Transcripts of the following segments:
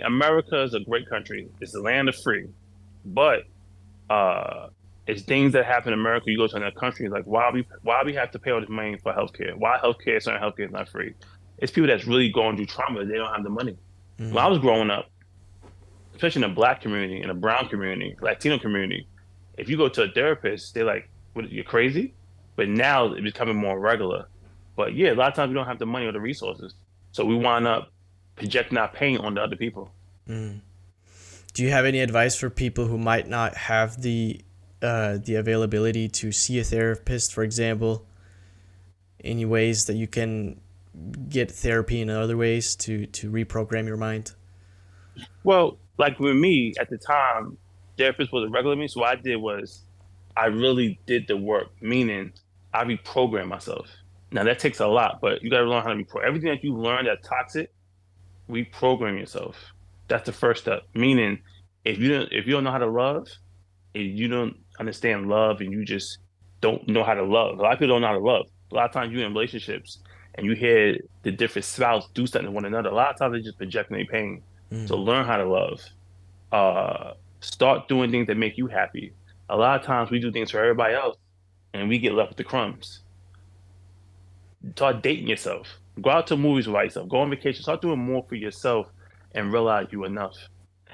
America is a great country. It's the land of free, but uh, it's things that happen in America. You go to another country, like why we have to pay all this money for healthcare? Why certain healthcare is not free? It's people that's really going through trauma. They don't have the money. When I Mm. was growing up, especially in the black community, in the brown community, Latino community, if you go to a therapist, they're like, "What? You're crazy." But now it's becoming more regular. But yeah, a lot of times we don't have the money or the resources, so we wind up projecting our pain onto other people. Mm. Do you have any advice for people who might not have the availability to see a therapist, for example? Any ways that you can get therapy in other ways to reprogram your mind? Well, like with me at the time, therapist was a regular me. So what I did was I really did the work, meaning I reprogrammed myself. Now that takes a lot, but you got to learn how to reprogram. Everything that you learn that's toxic, reprogram yourself. That's the first step. Meaning, if you don't know how to love, if you don't understand love, and you just don't know how to love. A lot of people don't know how to love. A lot of times you're in relationships and you hear the different spouse do something to one another. A lot of times they just projecting their pain. So Mm. learn how to love. Start doing things that make you happy. A lot of times we do things for everybody else and we get left with the crumbs. Start dating yourself. Go out to movies by yourself. Go on vacation. Start doing more for yourself and realize you enough.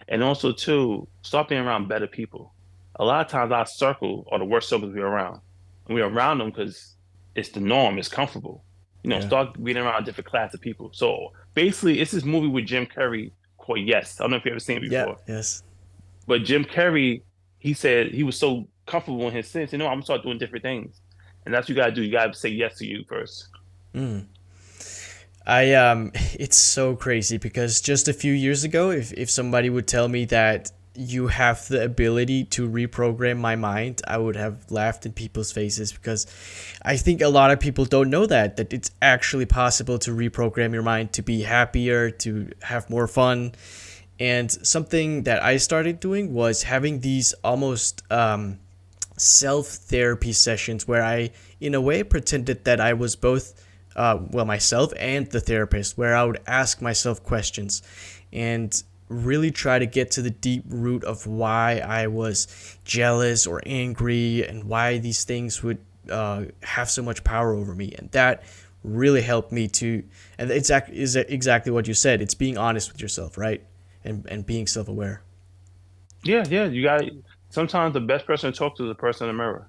And also, too, start being around better people. A lot of times our circle are the worst circles we're around. And we're around them because it's the norm, it's comfortable. Yeah. Start being around a different class of people. So basically, it's this movie with Jim Carrey called Yes. I don't know if you've ever seen it Yeah. before. Yes. But Jim Carrey, he said he was so comfortable in his sins. I'm gonna start doing different things. And that's what you gotta do. You gotta say yes to you first. Mm. It's so crazy because just a few years ago, if somebody would tell me that you have the ability to reprogram my mind, I would have laughed in people's faces because I think a lot of people don't know that it's actually possible to reprogram your mind to be happier, to have more fun. And something that I started doing was having these almost self therapy sessions where I, in a way, pretended that I was both, myself and the therapist, where I would ask myself questions and really try to get to the deep root of why I was jealous or angry and why these things would have so much power over me. And that really helped me to, and it's is exactly what you said. It's being honest with yourself, right? And being self aware. Yeah, yeah. You got sometimes the best person to talk to is the person in the mirror.